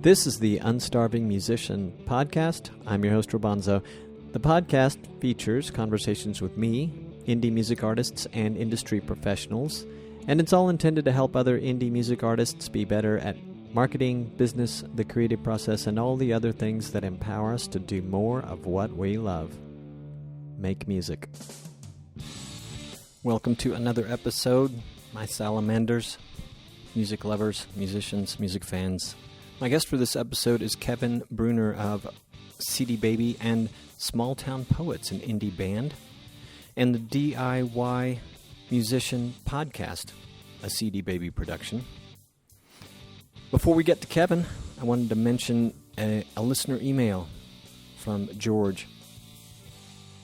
This is the Unstarving Musician podcast. I'm your host, Robonzo. The podcast features conversations with me, indie music artists, and industry professionals, and it's all intended to help other indie music artists be better at marketing, business, the creative process, and all the other things that empower us to do more of what we love. Make music. Welcome to another episode, my salamanders, music lovers, musicians, music fans. My guest for this episode is Kevin Breuner of CD Baby and Small Town Poets, an indie band, and the DIY Musician Podcast, a CD Baby production. Before we get to Kevin, I wanted to mention a listener email from George.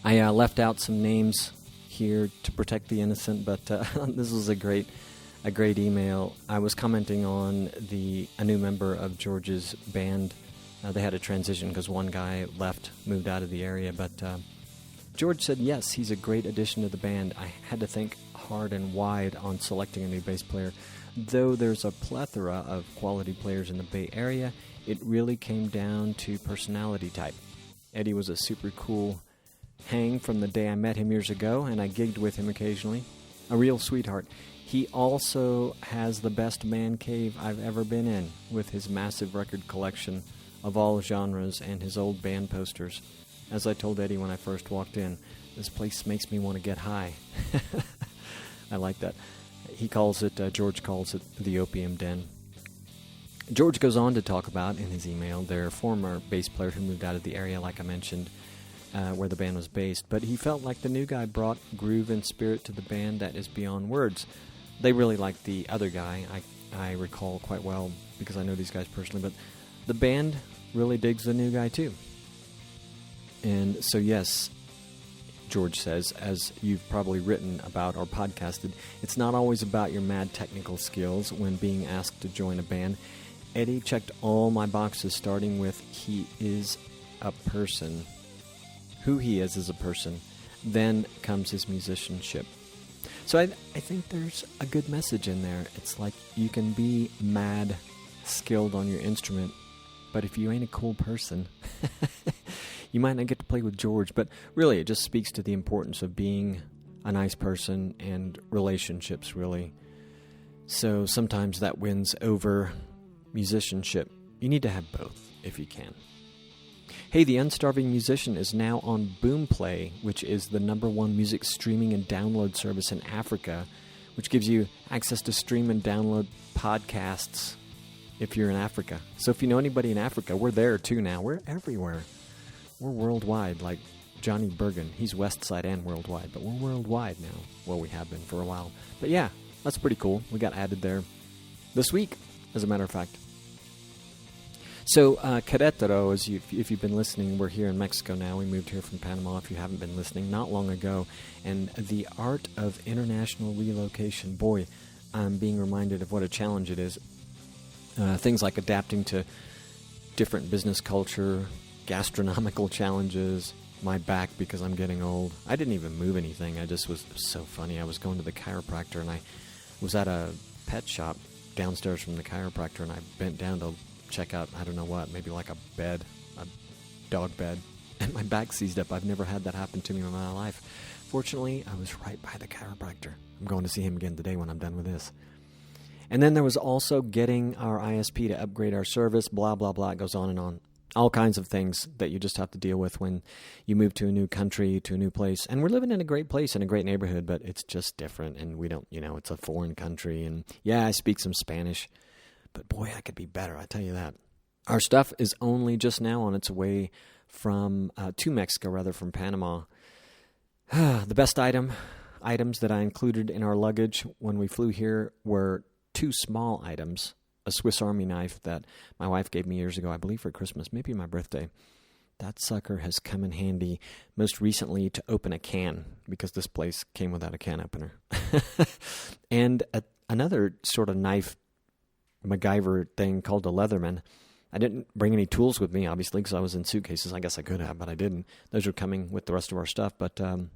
I left out some names here to protect the innocent, but this was a great email. I was commenting on a new member of George's band. They had a transition because one guy left, moved out of the area, but George said, yes, he's a great addition to the band. I had to think hard and wide on selecting a new bass player. Though there's a plethora of quality players in the Bay Area, it really came down to personality type. Eddie was a super cool hang from the day I met him years ago, and I gigged with him occasionally. A real sweetheart. He also has the best man cave I've ever been in, with his massive record collection of all genres and his old band posters. As I told Eddie when I first walked in, this place makes me want to get high. I like that. George calls it the Opium Den. George goes on to talk about, in his email, their former bass player who moved out of the area, like I mentioned, where the band was based. But he felt like the new guy brought groove and spirit to the band that is beyond words. They really liked the other guy, I recall quite well, because I know these guys personally, but the band really digs the new guy too. And so yes, George says, as you've probably written about or podcasted, it's not always about your mad technical skills when being asked to join a band. Eddie checked all my boxes, starting with he is a person. Who he is a person. Then comes his musicianship. So I think there's a good message in there. It's like you can be mad skilled on your instrument, but if you ain't a cool person, you might not get to play with George. But really, it just speaks to the importance of being a nice person and relationships, really. So sometimes that wins over musicianship. You need to have both, if you can. Hey, The Unstarving Musician is now on Boomplay, which is the #1 music streaming and download service in Africa, which gives you access to stream and download podcasts if you're in Africa. So if you know anybody in Africa, we're there too now. We're everywhere. We're worldwide, like Johnny Bergen. He's West Side and worldwide, but we're worldwide now. Well, we have been for a while. But yeah, that's pretty cool. We got added there this week, as a matter of fact. So, Querétaro, if you've been listening, we're here in Mexico now. We moved here from Panama, if you haven't been listening, not long ago. And the art of international relocation, boy, I'm being reminded of what a challenge it is. Things like adapting to different business culture, gastronomical challenges, my back because I'm getting old. I didn't even move anything. It was so funny. I was going to the chiropractor, and I was at a pet shop downstairs from the chiropractor, and I bent down to check out, I don't know what, maybe like a dog bed, and my back seized up. I've never had that happen to me in my life. Fortunately, I was right by the chiropractor. I'm going to see him again today when I'm done with this. And then there was also getting our ISP to upgrade our service, blah, blah, blah. It goes on and on. All kinds of things that you just have to deal with when you move to a new country, to a new place. And we're living in a great place, in a great neighborhood, but it's just different, and we don't, it's a foreign country. And yeah, I speak some Spanish, but boy, I could be better, I tell you that. Our stuff is only just now on its way to Mexico, from Panama. The best items that I included in our luggage when we flew here were 2 small items. A Swiss Army knife that my wife gave me years ago, I believe for Christmas, maybe my birthday. That sucker has come in handy most recently to open a can, because this place came without a can opener. And another sort of knife MacGyver thing called a Leatherman. I didn't bring any tools with me, obviously, because I was in suitcases. I guess I could have, but I didn't. Those are coming with the rest of our stuff. But the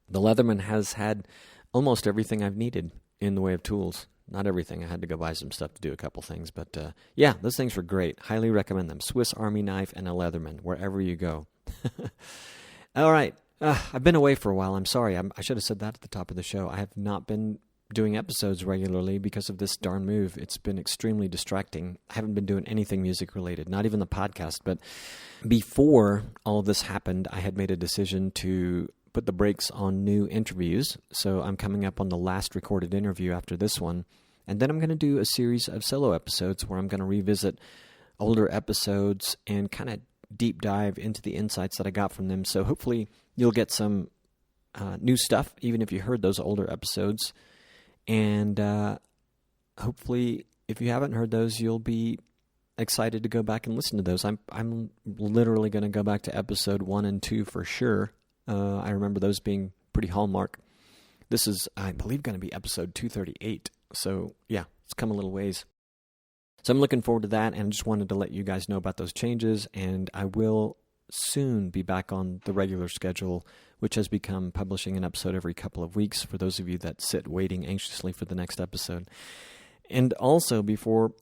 Leatherman has had almost everything I've needed in the way of tools. not everything. I had to go buy some stuff to do a couple things. But yeah, those things were great. Highly recommend them. Swiss Army knife and a Leatherman, wherever you go. All right. I've been away for a while. I'm sorry. I should have said that at the top of the show. I have not been doing episodes regularly because of this darn move. It's been extremely distracting. I haven't been doing anything music related, not even the podcast. But before all of this happened, I had made a decision to put the brakes on new interviews. So I'm coming up on the last recorded interview after this one. And then I'm going to do a series of solo episodes where I'm going to revisit older episodes and kind of deep dive into the insights that I got from them. So hopefully you'll get some new stuff, even if you heard those older episodes. And hopefully, if you haven't heard those, you'll be excited to go back and listen to those. I'm literally going to go back to episode 1 and 2 for sure. I remember those being pretty hallmark. This is, I believe, going to be episode 238. So yeah, it's come a little ways. So I'm looking forward to that, and just wanted to let you guys know about those changes, and I will soon be back on the regular schedule, which has become publishing an episode every couple of weeks for those of you that sit waiting anxiously for the next episode. And also, before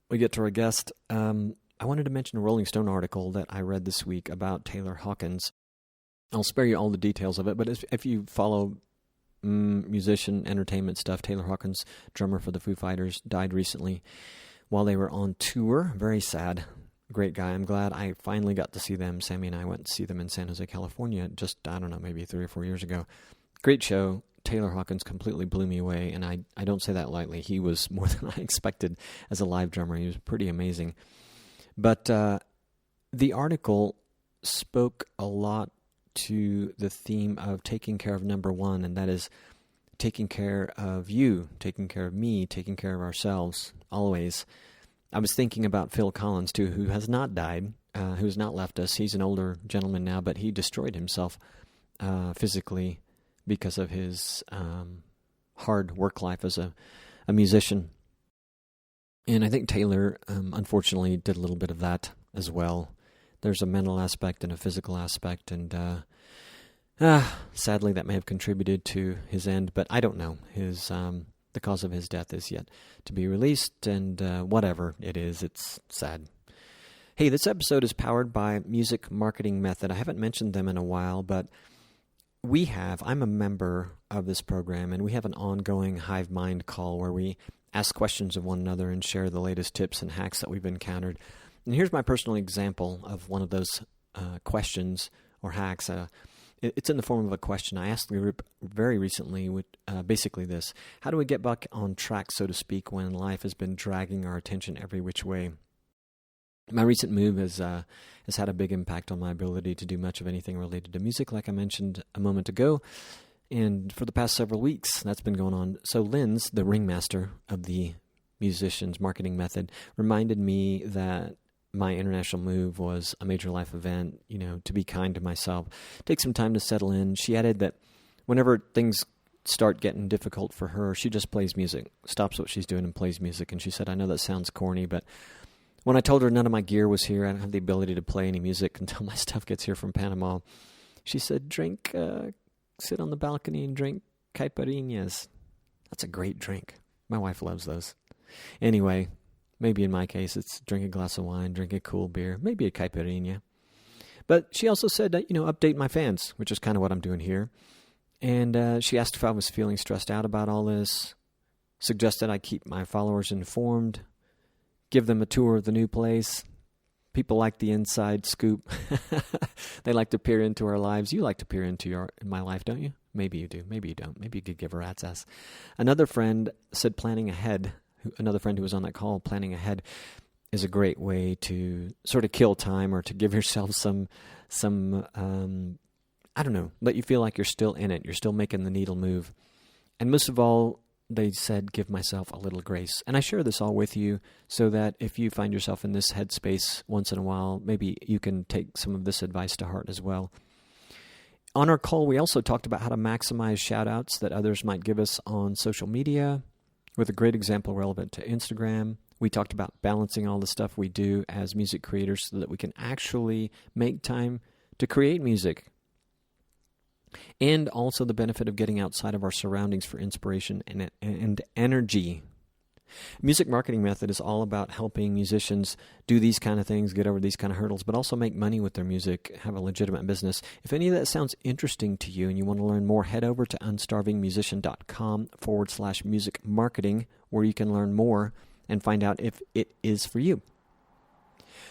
we get to our guest, I wanted to mention a Rolling Stone article that I read this week about Taylor Hawkins. I'll spare you all the details of it, but if you follow musician entertainment stuff, Taylor Hawkins, drummer for the Foo Fighters, died recently while they were on tour. Very sad. Great guy. I'm glad I finally got to see them. Sammy and I went to see them in San Jose, California, just, I don't know, maybe 3 or 4 years ago. Great show. Taylor Hawkins completely blew me away, and I don't say that lightly. He was more than I expected as a live drummer. He was pretty amazing. But the article spoke a lot to the theme of taking care of number one, and that is taking care of you, taking care of me, taking care of ourselves, always. I was thinking about Phil Collins, too, who has not died, who has not left us. He's an older gentleman now, but he destroyed himself physically because of his hard work life as a musician. And I think Taylor, unfortunately, did a little bit of that as well. There's a mental aspect and a physical aspect, and sadly that may have contributed to his end, but I don't know. The cause of his death is yet to be released, and whatever it is, it's sad. Hey, this episode is powered by Music Marketing Method. I haven't mentioned them in a while, but I'm a member of this program, and we have an ongoing Hive Mind call where we ask questions of one another and share the latest tips and hacks that we've encountered. And here's my personal example of one of those questions or hacks. It's in the form of a question. I asked the group very recently with basically this: how do we get back on track, so to speak, when life has been dragging our attention every which way? My recent move has had a big impact on my ability to do much of anything related to music, like I mentioned a moment ago. And for the past several weeks, that's been going on. So Linz, the ringmaster of the Musicians Marketing Method, reminded me that my international move was a major life event, to be kind to myself, take some time to settle in. She added that whenever things start getting difficult for her, she just plays music, stops what she's doing and plays music. And she said, I know that sounds corny, but when I told her none of my gear was here, I don't have the ability to play any music until my stuff gets here from Panama, she said, sit on the balcony and drink caipirinhas. That's a great drink. My wife loves those. Anyway, maybe in my case, it's drink a glass of wine, drink a cool beer, maybe a caipirinha. But she also said that, update my fans, which is kind of what I'm doing here. And she asked if I was feeling stressed out about all this, suggested I keep my followers informed, give them a tour of the new place. People like the inside scoop. They like to peer into our lives. You like to peer into my life, don't you? Maybe you do. Maybe you don't. Maybe you could give a rat's ass. Another friend said planning ahead. Another friend who was on that call, planning ahead is a great way to sort of kill time or to give yourself some I don't know, let you feel like you're still in it. You're still making the needle move. And most of all, they said, give myself a little grace. And I share this all with you so that if you find yourself in this headspace once in a while, maybe you can take some of this advice to heart as well. On our call, we also talked about how to maximize shout-outs that others might give us on social media, with a great example relevant to Instagram. We talked about balancing all the stuff we do as music creators so that we can actually make time to create music. And also the benefit of getting outside of our surroundings for inspiration and energy. Music marketing method is all about helping musicians do these kind of things, get over these kind of hurdles, but also make money with their music, have a legitimate business. If any of that sounds interesting to you and you want to learn more, head over to unstarvingmusician.com/music marketing, where you can learn more and find out if it is for you.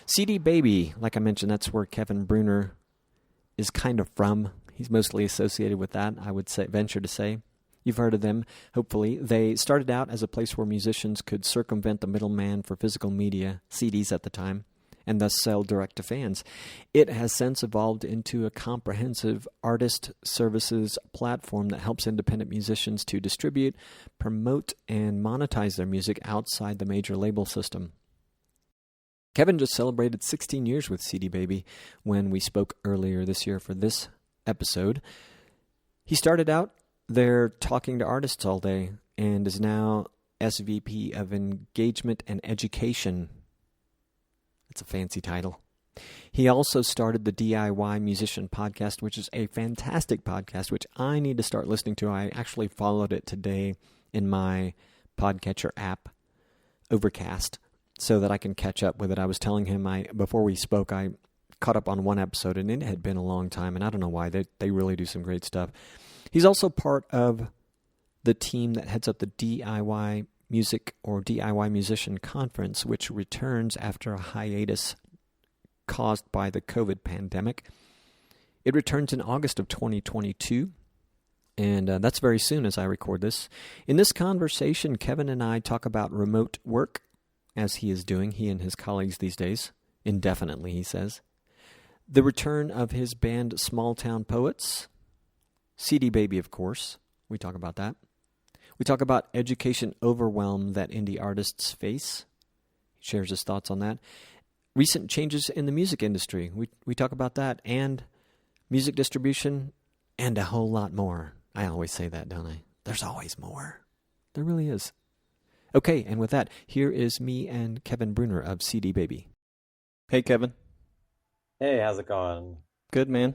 CD Baby, like I mentioned, that's where Kevin Breuner is kind of from. He's mostly associated with that, I would say, venture to say. You've heard of them, hopefully. They started out as a place where musicians could circumvent the middleman for physical media, CDs at the time, and thus sell direct to fans. It has since evolved into a comprehensive artist services platform that helps independent musicians to distribute, promote, and monetize their music outside the major label system. Kevin just celebrated 16 years with CD Baby when we spoke earlier this year for this episode. He started out there talking to artists all day and is now SVP of Engagement and Education. It's a fancy title. He also started the DIY Musician podcast, which is a fantastic podcast, which I need to start listening to. I actually followed it today in my podcatcher app, Overcast, so that I can catch up with it. I was telling him before we spoke, I caught up on one episode, and it had been a long time, and I don't know why. They really do some great stuff. He's also part of the team that heads up the DIY Music or DIY Musician Conference, which returns after a hiatus caused by the COVID pandemic. It returns in August of 2022, and that's very soon as I record this. In this conversation, Kevin and I talk about remote work, as he is doing, he and his colleagues these days, indefinitely, he says. The return of his band Small Town Poets, CD Baby, of course. We talk about that. We talk about education overwhelm that indie artists face. He shares his thoughts on that. Recent changes in the music industry. We talk about that, and music distribution, and a whole lot more. I always say that, don't I? There's always more. There really is. Okay, and with that, here is me and Kevin Breuner of CD Baby. Hey, Kevin. Hey, how's it going? Good, man.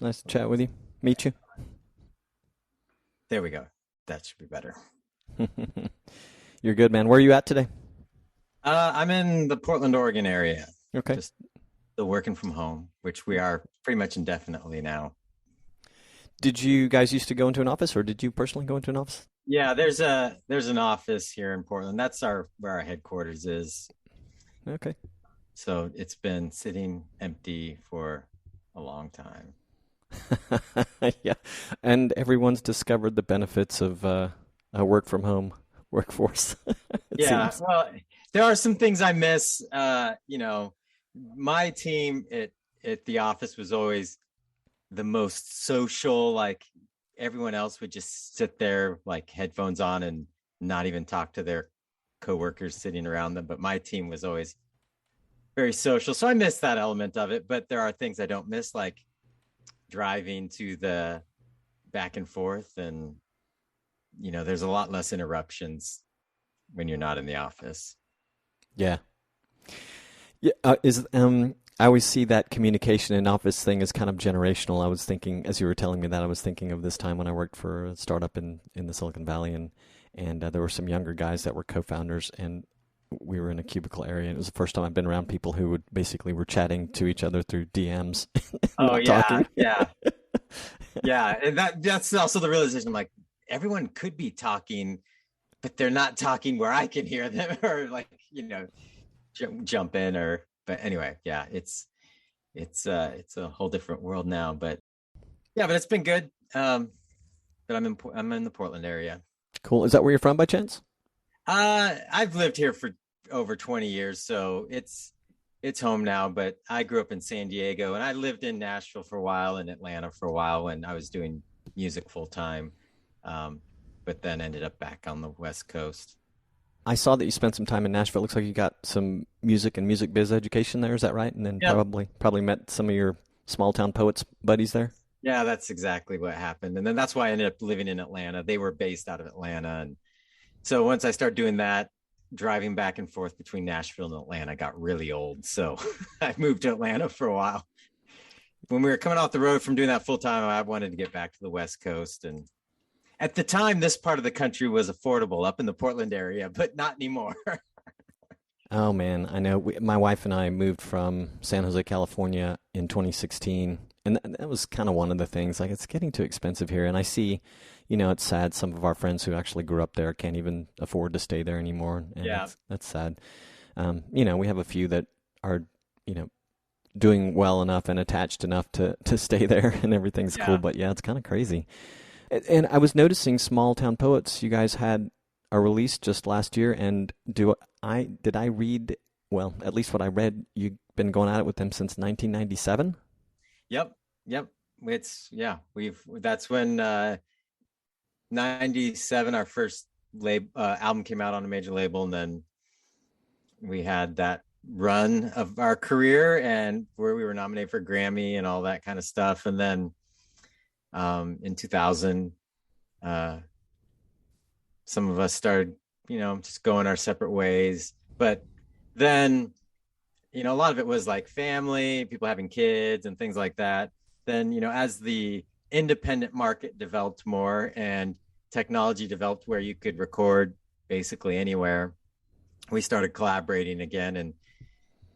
Nice to chat with you. Meet you. There we go. That should be better. You're good, man. Where are you at today? I'm in the Portland, Oregon area. Okay. Just still working from home, which we are pretty much indefinitely now. Did you guys used to go into an office, or did you personally go into an office? Yeah, there's an office here in Portland. That's where our headquarters is. Okay. So it's been sitting empty for a long time. Yeah, and everyone's discovered the benefits of a work from home workforce. Yeah, seems. well, there are some things I miss. My team at the office was always the most social. Like everyone else would just sit there, like headphones on, and not even talk to their coworkers sitting around them. But my team was always very social, so I miss that element of it. But there are things I don't miss, like driving to the back and forth, and there's a lot less interruptions when you're not in the office. Yeah. I always see that communication in office thing as kind of generational. I was thinking, as you were telling me that, I was thinking of this time when I worked for a startup in the Silicon Valley, and there were some younger guys that were co-founders, and we were in a cubicle area, and it was the first time I've been around people who were chatting to each other through DMs. Oh, yeah, talking. Yeah. Yeah, and that's also the realization. I'm like, everyone could be talking, but they're not talking where I can hear them, or like, jump in, but anyway, yeah, it's a whole different world now, but it's been good. But I'm in the Portland area. Cool. Is that where you're from by chance? I've lived here for over 20 years, so it's home now, but I grew up in San Diego, and I lived in Nashville for a while and Atlanta for a while when I was doing music full time, but then ended up back on the West Coast. I saw that you spent some time in Nashville. It looks like you got some music and music biz education there. Is that right? And then probably met some of your Small Town Poets buddies there? Yeah, that's exactly what happened. And then that's why I ended up living in Atlanta. They were based out of Atlanta. And so once I started doing that, driving back and forth between Nashville and Atlanta got really old. So I moved to Atlanta for a while. When we were coming off the road from doing that full time, I wanted to get back to the West Coast. And At the time, this part of the country was affordable up in the Portland area, but not anymore. Oh man, I know. My wife and I moved from San Jose, California in 2016, and that was kind of one of the things. Like, it's getting too expensive here, and I see, it's sad. Some of our friends who actually grew up there can't even afford to stay there anymore, and Yeah. that's sad. We have a few that are, you know, doing well enough and attached enough to stay there, and everything's cool. Yeah. But yeah, it's kind of crazy. And I was noticing Small Town Poets. You guys had a release just last year, and did I read, well, at least what I read, you've been going at it with them since 1997? Yep. Yep. That's when 97 our first album came out on a major label, and then we had that run of our career and where we were nominated for Grammy and all that kind of stuff. And then in 2000, some of us started, just going our separate ways. But then, a lot of it was like family, people having kids and things like that. Then, as the independent market developed more and technology developed where you could record basically anywhere, we started collaborating again.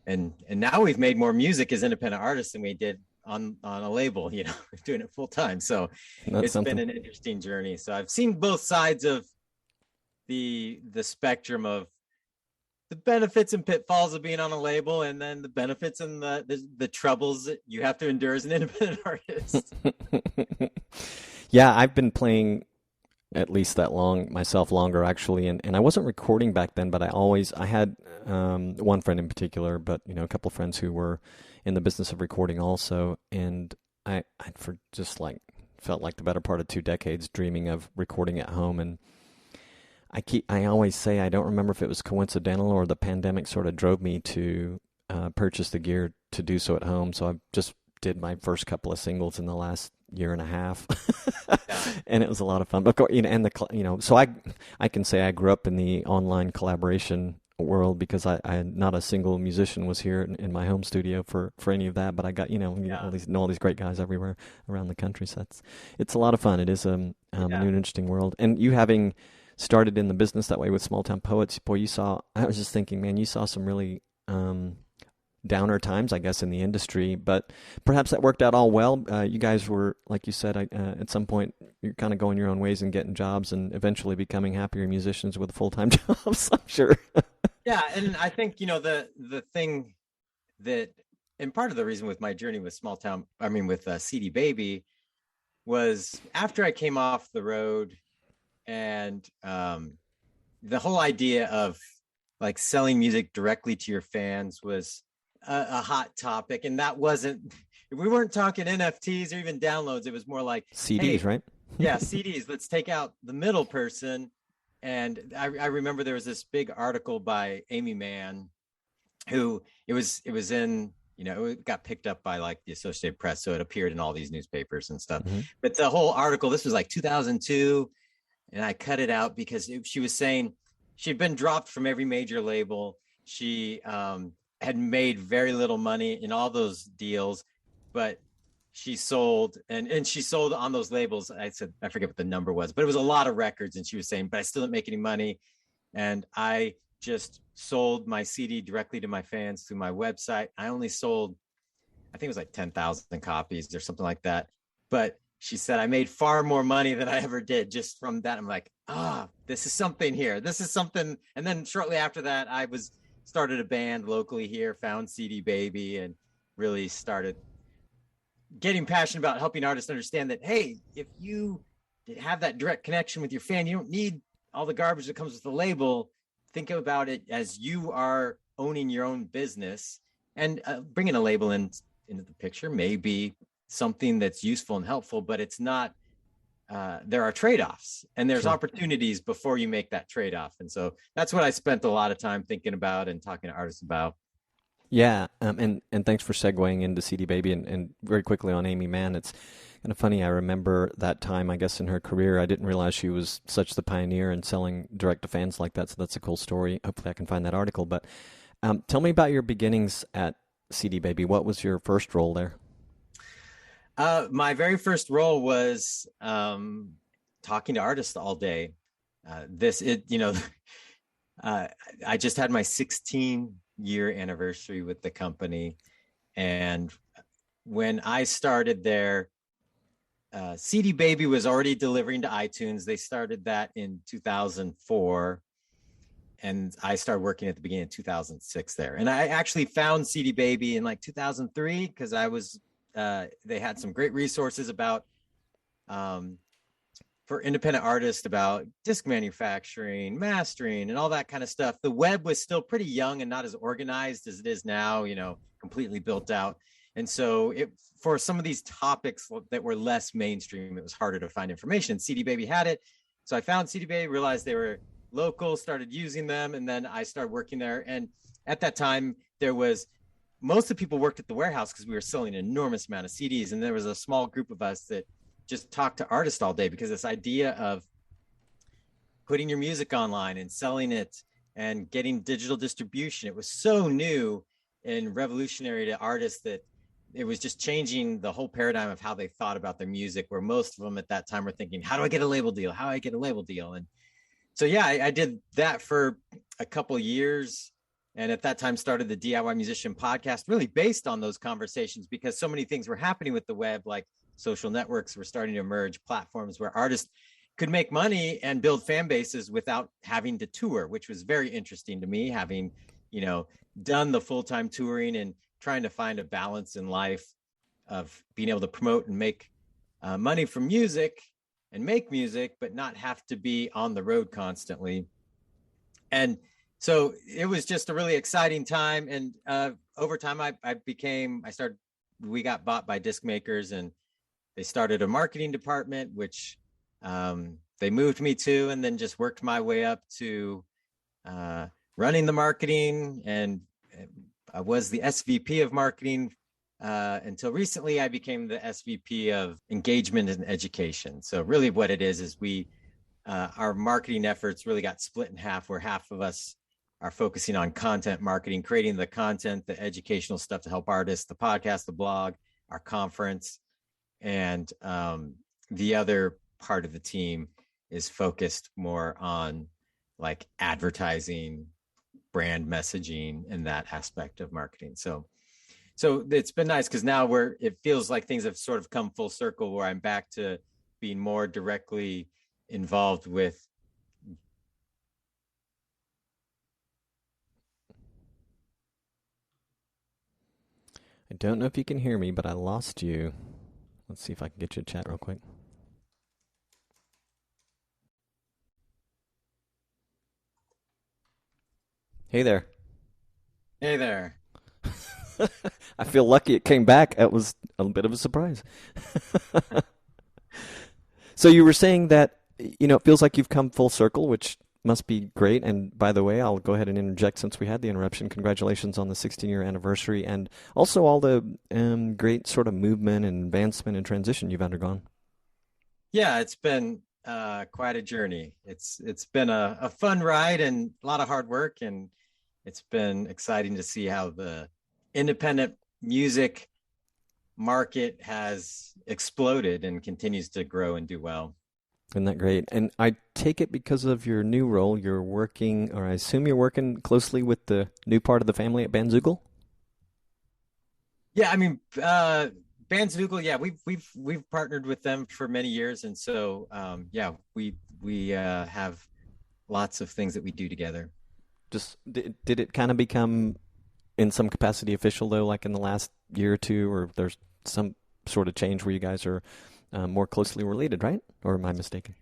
And now we've made more music as independent artists than we did on a label, doing it full time. So it's been an interesting journey. So I've seen both sides of the spectrum of the benefits and pitfalls of being on a label, and then the benefits and the troubles that you have to endure as an independent artist. Yeah, I've been playing at least that long myself, longer actually, and I wasn't recording back then, but I had one friend in particular, but a couple of friends who were in the business of recording also, and I for just like felt like the better part of 2 decades dreaming of recording at home. And I always say, I don't remember if it was coincidental or the pandemic sort of drove me to purchase the gear to do so at home. So I just did my first couple of singles in the last year and a half, and it was a lot of fun. But so I can say I grew up in the online collaboration world because I not a single musician was here in my home studio for any of that. But I got all these great guys everywhere around the country. So it's a lot of fun. It is a new and interesting world. And you having started in the business that way with Small Town Poets, boy, I was just thinking, man, you saw some really downer times, I guess, in the industry, but perhaps that worked out all well. You guys were, like you said, at some point, you're kind of going your own ways and getting jobs and eventually becoming happier musicians with full-time jobs, I'm sure. Yeah, and I think, the thing that, and part of the reason with my journey with CD Baby was after I came off the road, and the whole idea of like selling music directly to your fans was a hot topic. And we weren't talking NFTs or even downloads. It was more like CDs, hey, right? Yeah, CDs. Let's take out the middle person. And I remember there was this big article by Amy Mann, who it was in, it got picked up by like the Associated Press. So it appeared in all these newspapers and stuff. Mm-hmm. But the whole article, this was like 2002. And I cut it out because she was saying she'd been dropped from every major label. She had made very little money in all those deals, but she sold and she sold on those labels. I forget what the number was, but it was a lot of records. And she was saying, but I still didn't make any money. And I just sold my CD directly to my fans through my website. I only sold, I think it was like 10,000 copies or something like that. But she said, I made far more money than I ever did just from that. I'm like, this is something here. This is something. And then shortly after that, I started a band locally here, found CD Baby, and really started getting passionate about helping artists understand that, hey, if you have that direct connection with your fan, you don't need all the garbage that comes with the label. Think about it as you are owning your own business, and bringing a label into the picture may be something that's useful and helpful, but it's not. There are trade-offs, and there's opportunities before you make that trade-off. And so that's what I spent a lot of time thinking about and talking to artists about. Yeah, and thanks for segueing into CD Baby, and very quickly on Amy Mann. It's kind of funny. I remember that time, I guess, in her career. I didn't realize she was such the pioneer in selling direct to fans like that. So that's a cool story. Hopefully I can find that article. But tell me about your beginnings at CD Baby. What was your first role there? My very first role was talking to artists all day. I just had my 16-year anniversary with the company. And when I started there, CD Baby was already delivering to iTunes. They started that in 2004. And I started working at the beginning of 2006 there. And I actually found CD Baby in like 2003 because they had some great resources about, for independent artists, about disc manufacturing, mastering, and all that kind of stuff. The web was still pretty young and not as organized as it is now, completely built out. And so for some of these topics that were less mainstream, it was harder to find information. CD Baby had it. So I found CD Baby, realized they were local, started using them, and then I started working there. And at that time, most of the people worked at the warehouse because we were selling an enormous amount of CDs. And there was a small group of us that just talked to artists all day, because this idea of putting your music online and selling it and getting digital distribution, it was so new and revolutionary to artists that it was just changing the whole paradigm of how they thought about their music, where most of them at that time were thinking, how do I get a label deal? How do I get a label deal? And so, yeah, I did that for a couple of years. And at that time started the DIY Musician podcast, really based on those conversations, because so many things were happening with the web, like social networks were starting to emerge, platforms where artists could make money and build fan bases without having to tour, which was very interesting to me, having, done the full-time touring and trying to find a balance in life of being able to promote and make money from music and make music, but not have to be on the road constantly. And so it was just a really exciting time. And over time, we got bought by disc makers, and they started a marketing department, which they moved me to, and then just worked my way up to running the marketing. And I was the SVP of marketing until recently. I became the SVP of engagement and education. So really what it is our marketing efforts really got split in half, where half of us are focusing on content marketing, creating the content, the educational stuff to help artists, the podcast, the blog, our conference. And the other part of the team is focused more on like advertising, brand messaging, and that aspect of marketing. So it's been nice, because now it feels like things have sort of come full circle, where I'm back to being more directly involved with. I don't know if you can hear me, but I lost you. Let's see if I can get you a chat real quick. Hey there. Hey there. I feel lucky it came back. It was a bit of a surprise. So you were saying that, it feels like you've come full circle, which must be great. And by the way, I'll go ahead and interject since we had the interruption. Congratulations on the 16-year anniversary, and also all the great sort of movement and advancement and transition you've undergone. Yeah, it's been quite a journey. It's been a fun ride and a lot of hard work, and it's been exciting to see how the independent music market has exploded and continues to grow and do well. Isn't that great? And I take it because of your new role, you're working, or I assume you're working closely with the new part of the family at Bandzoogle? Yeah, I mean, Bandzoogle, yeah, we've partnered with them for many years, and so we have lots of things that we do together. Just did it kind of become in some capacity official though, like in the last year or two, or there's some sort of change where you guys are more closely related, right? Or am I mistaken?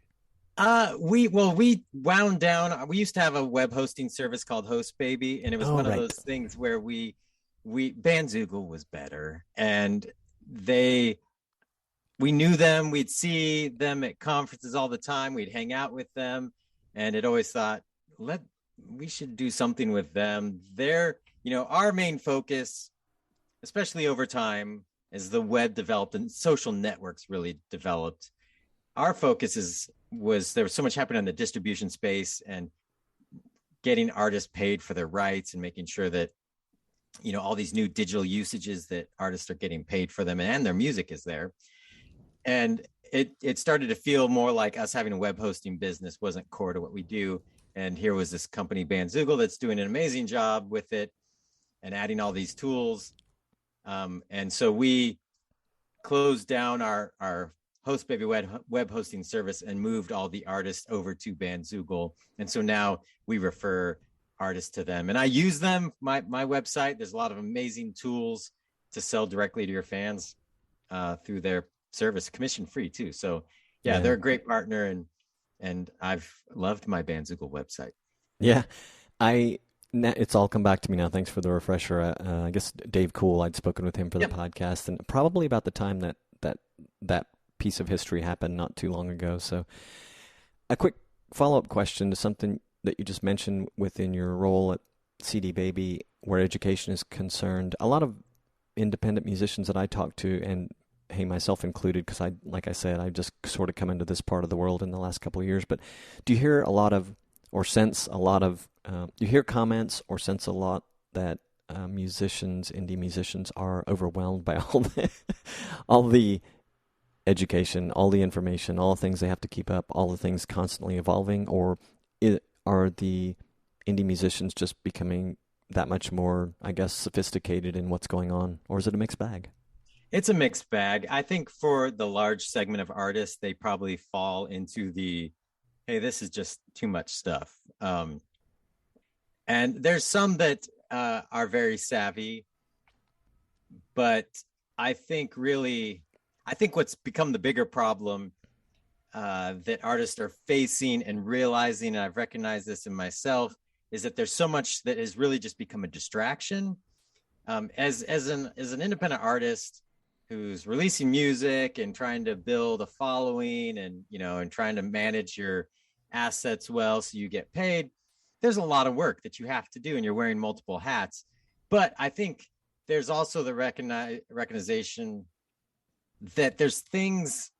We wound down. We used to have a web hosting service called Host Baby, and it was one of those things where we Bandzoogle was better, and we knew them. We'd see them at conferences all the time. We'd hang out with them, and it always thought, we should do something with them. They're, our main focus, especially over time, as the web developed and social networks really developed, our focus was there was so much happening in the distribution space and getting artists paid for their rights and making sure that, all these new digital usages that artists are getting paid for them and their music is there. And it started to feel more like us having a web hosting business wasn't core to what we do. And here was this company, Bandzoogle, that's doing an amazing job with it and adding all these tools. And so we closed down our Host Baby web hosting service and moved all the artists over to Bandzoogle. And so now we refer artists to them. And I use them, my website. There's a lot of amazing tools to sell directly to your fans through their service, commission free too. So yeah, they're a great partner, and I've loved my Bandzoogle website. Yeah, it's all come back to me now. Thanks for the refresher. I guess Dave Cool, I'd spoken with him for the podcast, and probably about the time that piece of history happened not too long ago. So a quick follow-up question to something that you just mentioned within your role at CD Baby, where education is concerned. A lot of independent musicians that I talk to, and hey, myself included, because like I said, I just sort of come into this part of the world in the last couple of years, but do you hear a lot of, or sense a lot of, you hear comments or sense a lot that indie musicians are overwhelmed by all the education, all the information, all the things they have to keep up, all the things constantly evolving, or are the indie musicians just becoming that much more, I guess, sophisticated in what's going on, or is it a mixed bag? It's a mixed bag. I think for the large segment of artists, they probably fall into the, hey, this is just too much stuff. And there's some that are very savvy, but I think what's become the bigger problem that artists are facing and realizing, and I've recognized this in myself, is that there's so much that has really just become a distraction. As an independent artist who's releasing music and trying to build a following, and trying to manage your assets well so you get paid, there's a lot of work that you have to do, and you're wearing multiple hats. But I think there's also the recognition that there's things.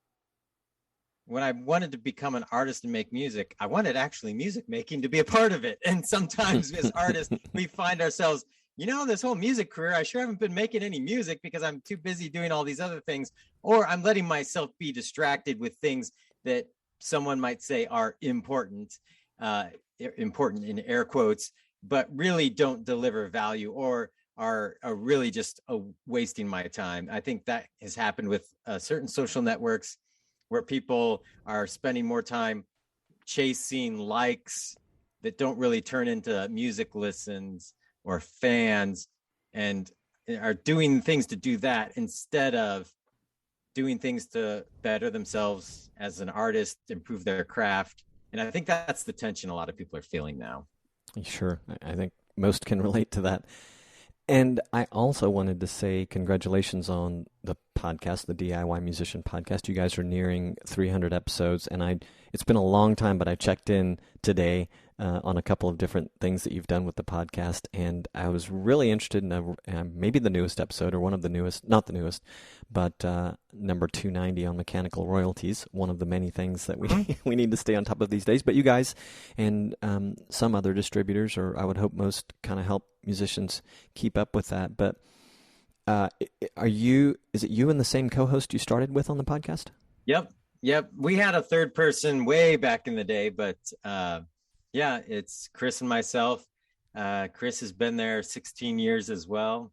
When I wanted to become an artist and make music, I wanted actually music making to be a part of it. And sometimes as artists, we find ourselves, this whole music career, I sure haven't been making any music because I'm too busy doing all these other things, or I'm letting myself be distracted with things that someone might say are important in air quotes, but really don't deliver value, or are really just wasting my time. I think that has happened with certain social networks, where people are spending more time chasing likes that don't really turn into music listens or fans, and are doing things to do that instead of doing things to better themselves as an artist, improve their craft. And I think that's the tension a lot of people are feeling now. Sure. I think most can relate to that. And I also wanted to say congratulations on the podcast, the DIY Musician Podcast. You guys are nearing 300 episodes, and it's been a long time, but I checked in today on a couple of different things that you've done with the podcast, and I was really interested in maybe the newest episode, or one of the newest, not the newest, but number 290 on mechanical royalties, one of the many things that we need to stay on top of these days. But you guys and some other distributors, or I would hope most, kind of help musicians keep up with that. But is it you and the same co-host you started with on the podcast? Yep. We had a third person way back in the day, but yeah, it's Chris and myself. Chris has been there 16 years as well.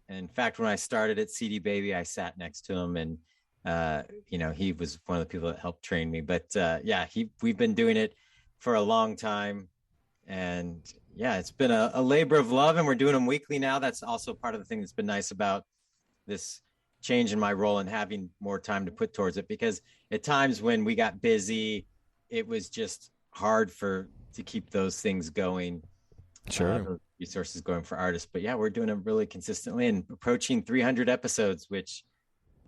And in fact, when I started at CD Baby, I sat next to him, and he was one of the people that helped train me. But we've been doing it for a long time, and yeah, it's been a labor of love, and we're doing them weekly now. That's also part of the thing that's been nice about this change in my role and having more time to put towards it, because at times when we got busy, it was just hard to keep those things going. Sure. Those resources going for artists. But yeah, we're doing them really consistently and approaching 300 episodes, which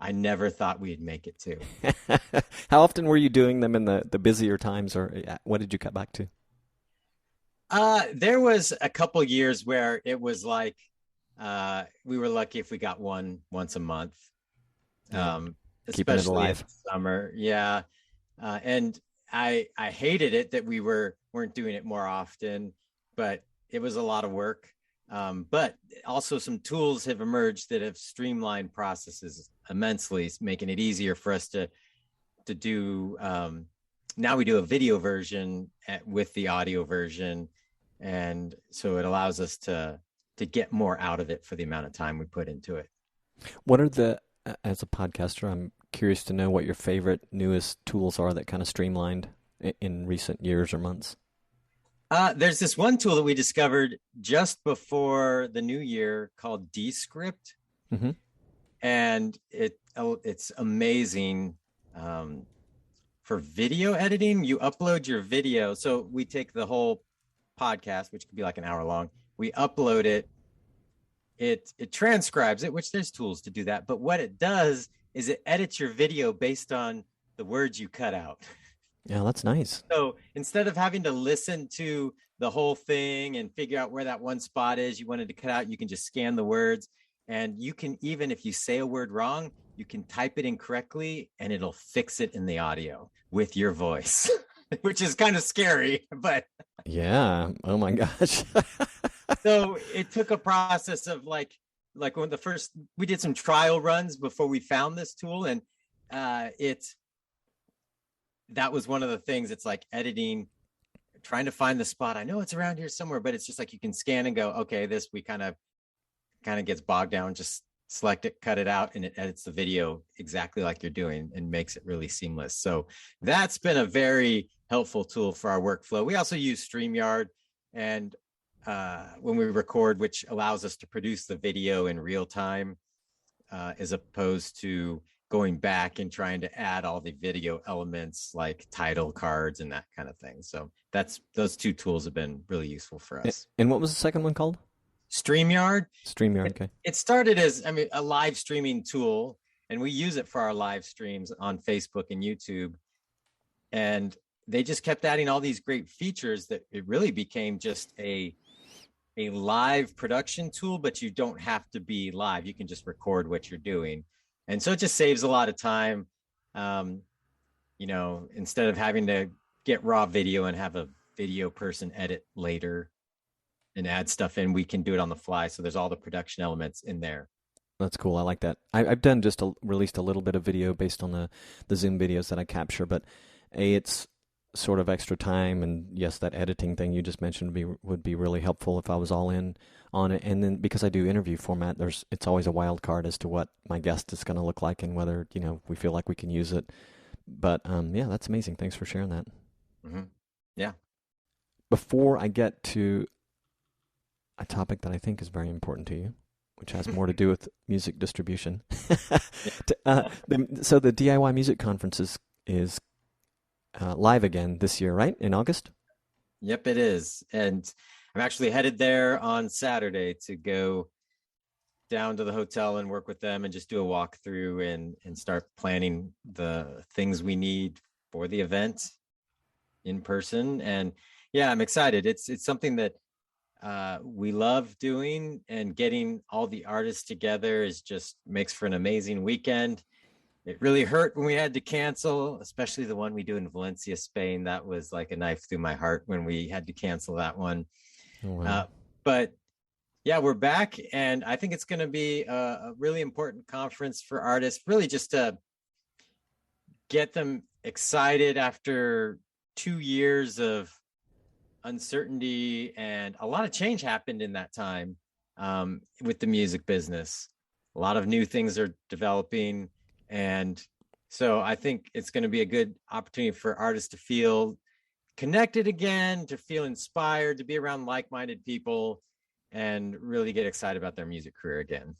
I never thought we'd make it to. How often were you doing them in the busier times, or what did you cut back to? There was a couple years where it was like we were lucky if we got one once a month. Keeping it alive. In the summer. Yeah. And I hated it that we weren't doing it more often, but it was a lot of work. But also some tools have emerged that have streamlined processes immensely, making it easier for us to to do, now we do a video version with the audio version. And so it allows us to get more out of it for the amount of time we put into it. What are as a podcaster, I'm curious to know what your favorite, newest tools are that kind of streamlined in recent years or months. There's this one tool that we discovered just before the new year called Descript. Mm-hmm. And it's amazing for video editing. You upload your video. So we take the whole podcast, which could be like an hour long. We upload it. It transcribes it, which there's tools to do that. But what it does is it edits your video based on the words you cut out. Yeah, that's nice. So instead of having to listen to the whole thing and figure out where that one spot is you wanted to cut out, you can just scan the words. And you can, even if you say a word wrong, you can type it incorrectly and it'll fix it in the audio with your voice, which is kind of scary, but yeah. Oh my gosh. So it took a process of like when we did some trial runs before we found this tool, and that was one of the things. It's like editing, trying to find the spot. I know it's around here somewhere, but it's just like you can scan and go, okay, this we kind of gets bogged down, just select it, cut it out, and it edits the video exactly like you're doing and makes it really seamless. So that's been a very helpful tool for our workflow. We also use StreamYard and when we record, which allows us to produce the video in real time, as opposed to going back and trying to add all the video elements like title cards and that kind of thing. So those two tools have been really useful for us. And what was the second one called? StreamYard. StreamYard, okay. It started as, a live streaming tool, and we use it for our live streams on Facebook and YouTube. And they just kept adding all these great features that it really became just a live production tool, but you don't have to be live. You can just record what you're doing. And so it just saves a lot of time. Instead of having to get raw video and have a video person edit later and add stuff in, we can do it on the fly. So there's all the production elements in there. That's cool. I like that. I've done released a little bit of video based on the Zoom videos that I capture, but it's sort of extra time, and yes, that editing thing you just mentioned would be really helpful if I was all in on it. And then because I do interview format, it's always a wild card as to what my guest is going to look like and whether we feel like we can use it. But yeah, that's amazing. Thanks for sharing that. Mm-hmm. Yeah. Before I get to a topic that I think is very important to you, which has more to do with music distribution. So the DIY Music Conference is live again this year, right? In August? Yep, it is. And I'm actually headed there on Saturday to go down to the hotel and work with them and just do a walkthrough and start planning the things we need for the event in person. And yeah, I'm excited. It's something that we love doing, and getting all the artists together just makes for an amazing weekend. It really hurt when we had to cancel, especially the one we do in Valencia, Spain. That was like a knife through my heart when we had to cancel that one. Oh, wow. But yeah, we're back, and I think it's going to be a really important conference for artists, really just to get them excited after 2 years of uncertainty, and a lot of change happened in that time with the music business. A lot of new things are developing. And so I think it's going to be a good opportunity for artists to feel connected again, to feel inspired, to be around like-minded people, and really get excited about their music career again.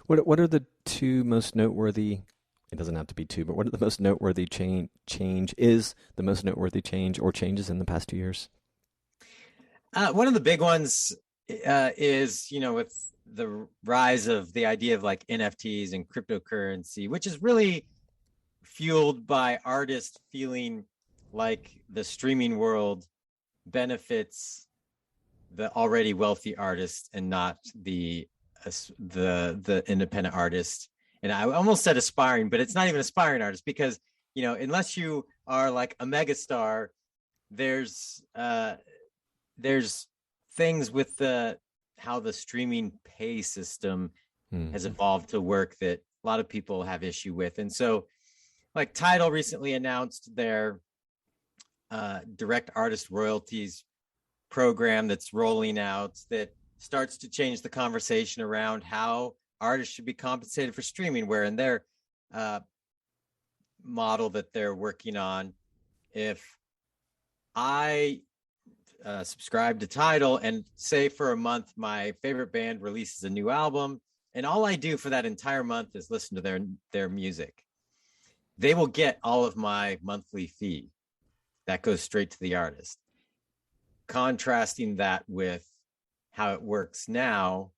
What are the two most noteworthy, it doesn't have to be two, but what are the most noteworthy changes or changes in the past 2 years? One of the big ones is, with the rise of the idea of like NFTs and cryptocurrency, which is really fueled by artists feeling like the streaming world benefits the already wealthy artists and not the independent artist. And I almost said aspiring, but it's not even aspiring artist, because unless you are like a megastar, there's things with how the streaming pay system has evolved to work that a lot of people have issue with. And so like Tidal recently announced their direct artist royalties program that's rolling out that starts to change the conversation around how artists should be compensated for streaming, where in their model that they're working on, if I subscribe to Tidal and say for a month my favorite band releases a new album, and all I do for that entire month is listen to their music, they will get all of my monthly fee. That goes straight to the artist. Contrasting that with how it works now,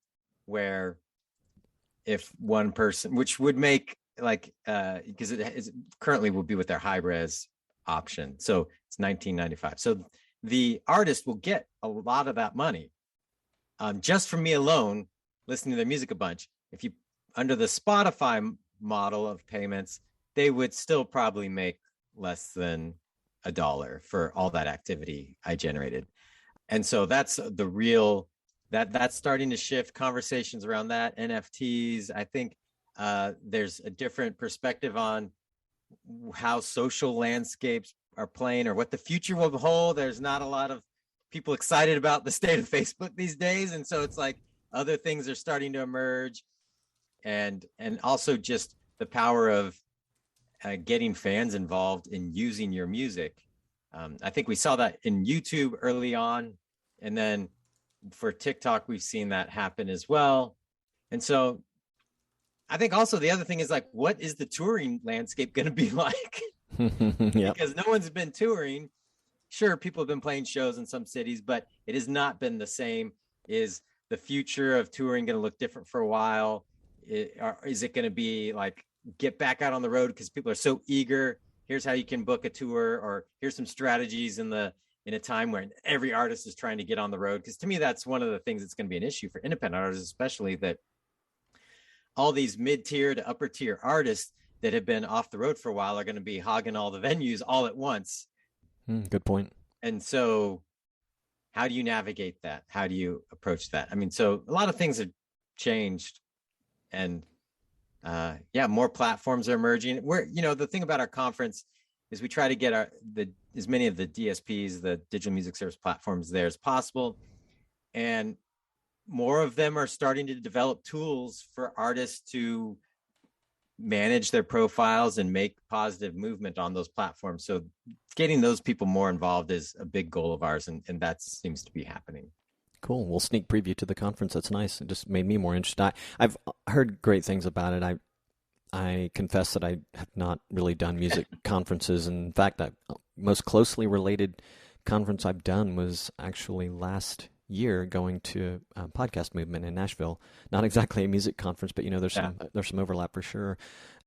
where if one person, which would make like because it currently will be with their high res option, so it's $19.95. So the artist will get a lot of that money just from me alone listening to their music a bunch. If you under the Spotify model of payments, they would still probably make less than $1 for all that activity I generated. And so that's the real that's starting to shift conversations around that. NFTs, I think there's a different perspective on how social landscapes are playing or what the future will hold. There's not a lot of people excited about the state of Facebook these days. And so it's like other things are starting to emerge, and also just the power of getting fans involved in using your music. I think we saw that in YouTube early on, and then for TikTok, we've seen that happen as well. And so I think also the other thing is like, what is the touring landscape going to be like? Yep. Because no one's been touring. Sure, people have been playing shows in some cities, but it has not been the same. Is the future of touring going to look different for a while? Is it going to be like get back out on the road because people are so eager? Here's how you can book a tour, or here's some strategies in a time where every artist is trying to get on the road. Because to me, that's one of the things that's going to be an issue for independent artists, especially that all these mid-tier to upper-tier artists that have been off the road for a while are going to be hogging all the venues all at once. Good point. And so how do you navigate that? How do you approach that? I mean, so a lot of things have changed, and more platforms are emerging. The thing about our conference is we try to get as many of the DSPs, the digital music service platforms, there as possible. And more of them are starting to develop tools for artists to manage their profiles and make positive movement on those platforms. So getting those people more involved is a big goal of ours, and that seems to be happening. Cool. Well, sneak preview to the conference. That's nice. It just made me more interested. I've heard great things about it. I confess that I have not really done music conferences. In fact, the most closely related conference I've done was actually last year, going to a podcast movement in Nashville. Not exactly a music conference, but there's some overlap for sure.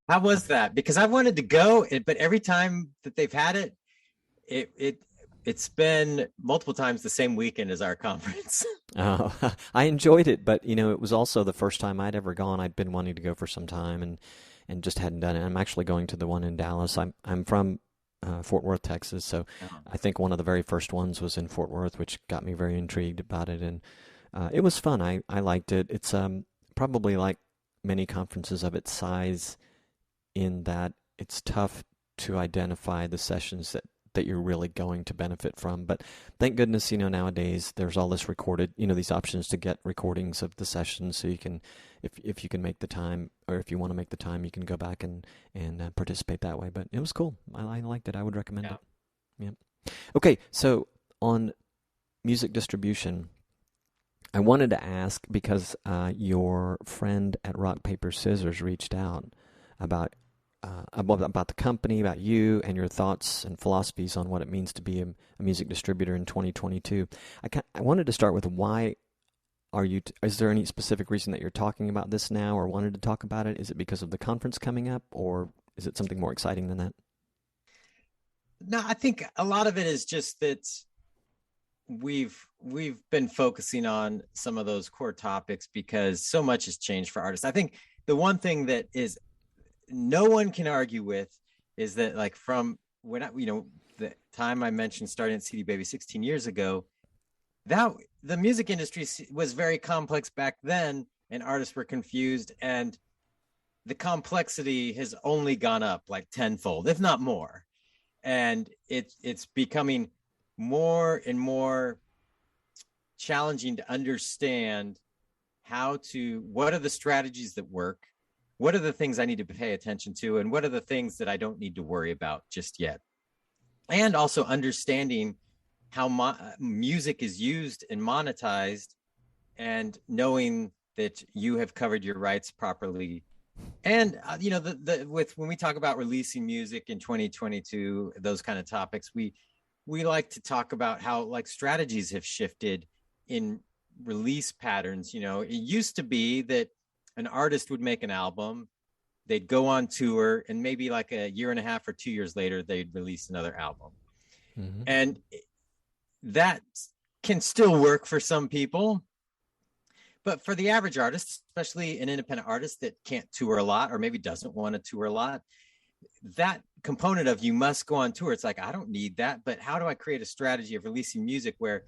How was that? Because I've wanted to go, but every time that they've had it's been multiple times the same weekend as our conference. I enjoyed it, but it was also the first time I'd ever gone. I'd been wanting to go for some time and just hadn't done it. I'm actually going to the one in Dallas. I'm from Fort Worth, Texas, so I think one of the very first ones was in Fort Worth, which got me very intrigued about it, and it was fun. I liked it. It's probably like many conferences of its size in that it's tough to identify the sessions that you're really going to benefit from. But thank goodness, nowadays there's all this recorded, these options to get recordings of the sessions, so you can, if you can make the time, or if you want to make the time, you can go back and participate that way. But it was cool. I liked it. I would recommend it. Yeah. Okay, so on music distribution, I wanted to ask, because your friend at Rock Paper Scissors reached out about the company, about you, and your thoughts and philosophies on what it means to be a music distributor in 2022. I wanted to start with, why are you? Is there any specific reason that you're talking about this now, or wanted to talk about it? Is it because of the conference coming up, or is it something more exciting than that? No, I think a lot of it is just that we've been focusing on some of those core topics because so much has changed for artists. I think the one thing that is no one can argue with is that, like, from when the time I mentioned starting at CD Baby 16 years ago, that the music industry was very complex back then, and artists were confused, and the complexity has only gone up like tenfold, if not more. And it's becoming more and more challenging to understand what are the strategies that work, what are the things I need to pay attention to, and what are the things that I don't need to worry about just yet. And also understanding how music is used and monetized, and knowing that you have covered your rights properly. And when we talk about releasing music in 2022, those kind of topics, we like to talk about how like strategies have shifted in release patterns. It used to be that an artist would make an album, they'd go on tour, and maybe like a year and a half or 2 years later, they'd release another album. Mm-hmm. And that can still work for some people. But for the average artist, especially an independent artist that can't tour a lot, or maybe doesn't want to tour a lot, that component of you must go on tour, it's like, I don't need that. But how do I create a strategy of releasing music where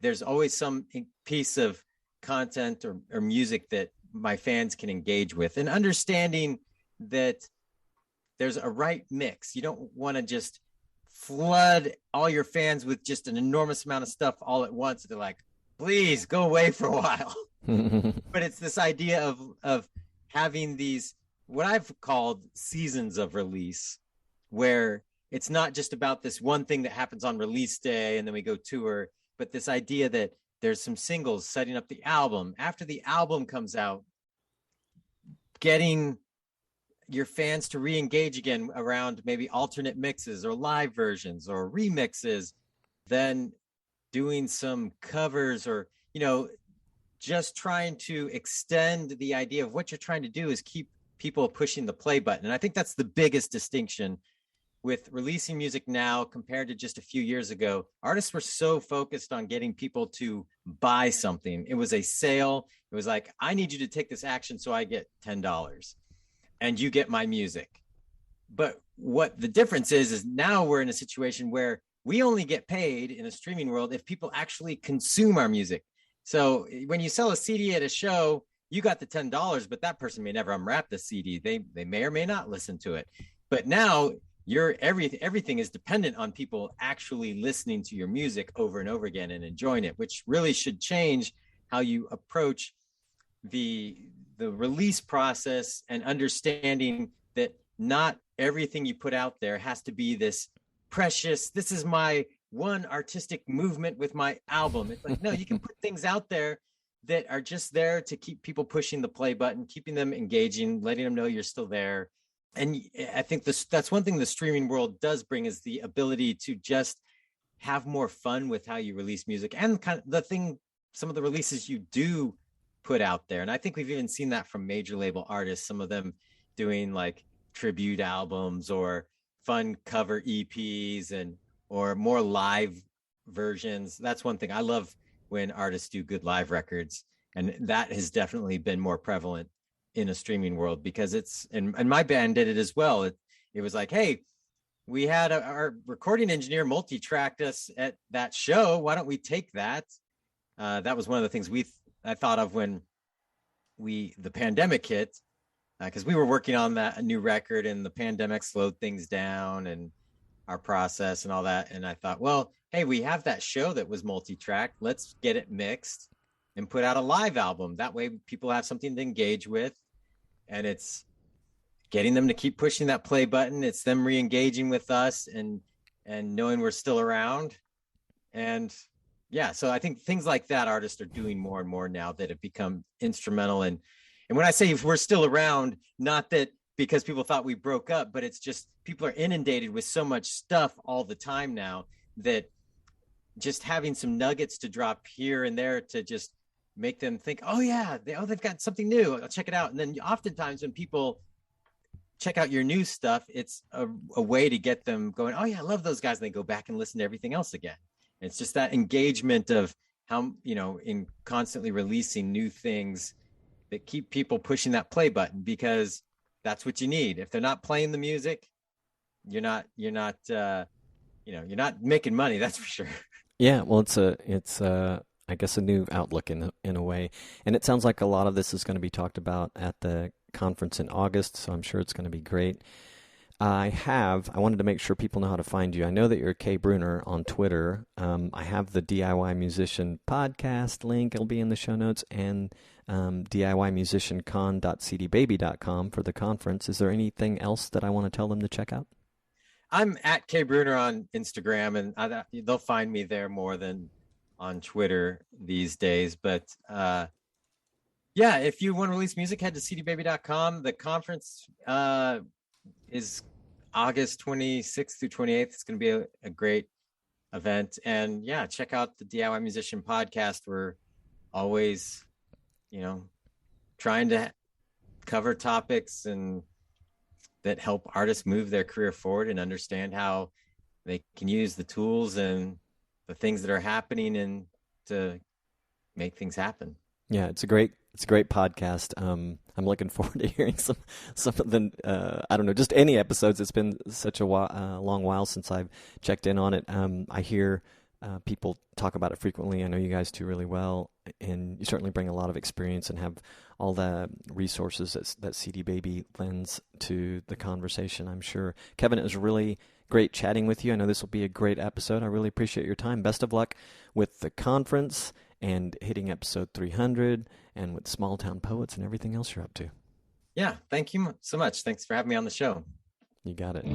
there's always some piece of content or music that my fans can engage with, and understanding that there's a right mix. You don't want to just flood all your fans with just an enormous amount of stuff all at once. They're like, please go away for a while. But it's this idea of having these, what I've called seasons of release, where it's not just about this one thing that happens on release day and then we go tour, but this idea that there's some singles setting up the album. After the album comes out, getting your fans to re-engage again around maybe alternate mixes or live versions or remixes, then doing some covers, or just trying to extend the idea of what you're trying to do is keep people pushing the play button. And I think that's the biggest distinction with releasing music now compared to just a few years ago. Artists were so focused on getting people to buy something. It was a sale. It was like, I need you to take this action so I get $10 and you get my music. But what the difference is now we're in a situation where we only get paid in a streaming world if people actually consume our music. So when you sell a CD at a show, you got the $10, but that person may never unwrap the CD. They may or may not listen to it. But now everything is dependent on people actually listening to your music over and over again and enjoying it, which really should change how you approach the release process, and understanding that not everything you put out there has to be this precious, this is my one artistic movement with my album. It's like, no, you can put things out there that are just there to keep people pushing the play button, keeping them engaging, letting them know you're still there. And I think that's one thing the streaming world does bring, is the ability to just have more fun with how you release music, and kind of some of the releases you do put out there. And I think we've even seen that from major label artists, some of them doing like tribute albums or fun cover EPs or more live versions. That's one thing I love, when artists do good live records. And that has definitely been more prevalent in a streaming world, because and my band did it as well. It was like, hey, we had our recording engineer multi-tracked us at that show. Why don't we take that? That was one of the things I thought of when the pandemic hit, because we were working on a new record, and the pandemic slowed things down and our process and all that. And I thought, well, hey, we have that show that was multi-tracked. Let's get it mixed and put out a live album. That way people have something to engage with, and it's getting them to keep pushing that play button. It's them re-engaging with us and knowing we're still around. And yeah, so I think things like that artists are doing more and more now, that have become instrumental. And when I say we're still around, not that because people thought we broke up, but it's just people are inundated with so much stuff all the time now, that just having some nuggets to drop here and there to just make them think, oh yeah, they've got something new, I'll check it out. And then oftentimes when people check out your new stuff, it's a way to get them going, oh yeah, I love those guys. And they go back and listen to everything else again. And it's just that engagement of how, in constantly releasing new things that keep people pushing that play button, because that's what you need. If they're not playing the music, you're not making money. That's for sure. Yeah. Well, it's I guess, a new outlook in a way. And it sounds like a lot of this is going to be talked about at the conference in August, so I'm sure it's going to be great. I wanted to make sure people know how to find you. I know that you're K. Breuner on Twitter. I have the DIY Musician podcast link. It'll be in the show notes, and DIYmusiciancon.cdbaby.com for the conference. Is there anything else that I want to tell them to check out? I'm at K. Breuner on Instagram, and they'll find me there more than on Twitter these days. But yeah, if you want to release music, head to cdbaby.com. The conference is August 26th through 28th. It's going to be a great event. And yeah, check out the DIY Musician podcast. We're always, trying to cover topics and that help artists move their career forward and understand how they can use the tools and the things that are happening and to make things happen. Yeah, it's a great podcast. I'm looking forward to hearing some of the I don't know, just any episodes. It's been such a long while since I've checked in on it. I hear people talk about it frequently. I know you guys do really well, and you certainly bring a lot of experience and have all the resources that CD Baby lends to the conversation, I'm sure. Kevin, it was really great chatting with you. I know this will be a great episode. I really appreciate your time. Best of luck with the conference and hitting episode 300 and with Small Town Poets and everything else you're up to. Yeah, thank you so much. Thanks for having me on the show. You got it.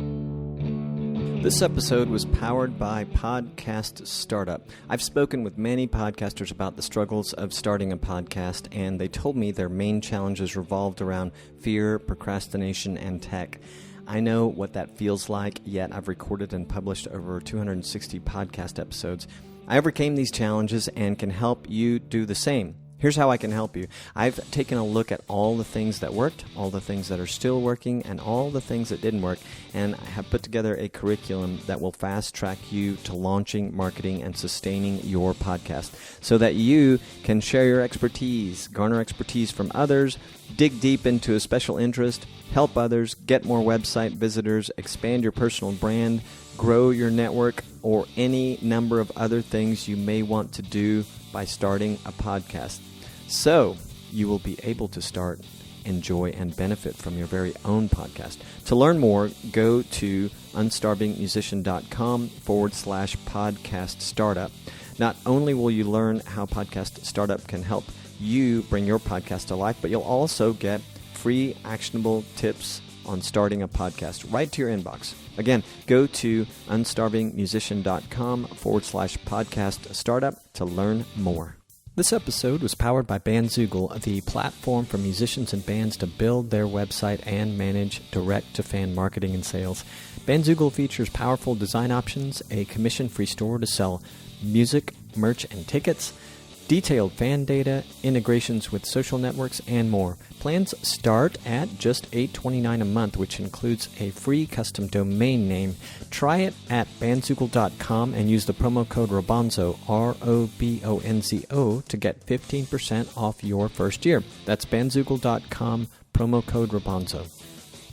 This episode was powered by Podcast Startup. I've spoken with many podcasters about the struggles of starting a podcast, and they told me their main challenges revolved around fear, procrastination, and tech. I know what that feels like, yet I've recorded and published over 260 podcast episodes. I overcame these challenges and can help you do the same. Here's how I can help you. I've taken a look at all the things that worked, all the things that are still working, and all the things that didn't work, and I have put together a curriculum that will fast-track you to launching, marketing, and sustaining your podcast so that you can share your expertise, garner expertise from others, dig deep into a special interest, help others, get more website visitors, expand your personal brand, grow your network, or any number of other things you may want to do by starting a podcast. So you will be able to start, enjoy, and benefit from your very own podcast. To learn more, go to unstarvingmusician.com/podcast startup. Not only will you learn how Podcast Startup can help you bring your podcast to life, but you'll also get free actionable tips on starting a podcast right to your inbox. Again, go to unstarvingmusician.com/podcast startup to learn more. This episode was powered by Bandzoogle, the platform for musicians and bands to build their website and manage direct-to-fan marketing and sales. Bandzoogle features powerful design options, a commission-free store to sell music, merch, and tickets, detailed fan data, integrations with social networks, and more. Plans start at just $8.29 a month, which includes a free custom domain name. Try it at bandzoogle.com and use the promo code ROBONZO, ROBONZO, to get 15% off your first year. That's bandzoogle.com, promo code ROBONZO.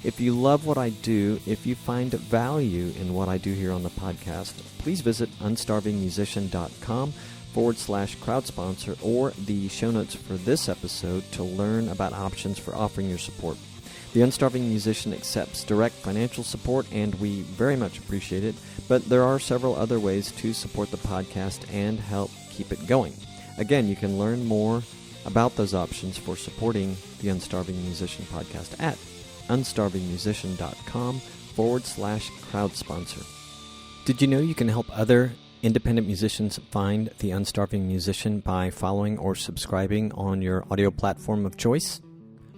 If you love what I do, if you find value in what I do here on the podcast, please visit unstarvingmusician.com/crowd sponsor or the show notes for this episode to learn about options for offering your support. The Unstarving Musician accepts direct financial support, and we very much appreciate it, but there are several other ways to support the podcast and help keep it going. Again, you can learn more about those options for supporting the Unstarving Musician podcast at unstarvingmusician.com/crowd sponsor. Did you know you can help other independent musicians find the Unstarving Musician by following or subscribing on your audio platform of choice?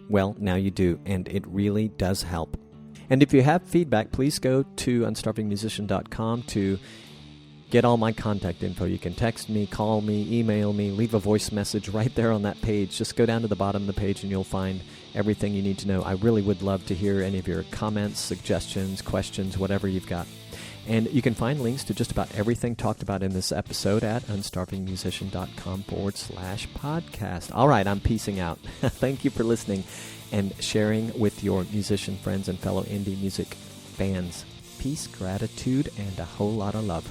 Well, now you do, and it really does help. And if you have feedback, please go to unstarvingmusician.com to get all my contact info. You can text me, call me, email me, leave a voice message right there on that page. Just go down to the bottom of the page and you'll find everything you need to know. I really would love to hear any of your comments, suggestions, questions, whatever you've got. And you can find links to just about everything talked about in this episode at unstarvingmusician.com/podcast. All right, I'm peacing out. Thank you for listening and sharing with your musician friends and fellow indie music fans. Peace, gratitude, and a whole lot of love.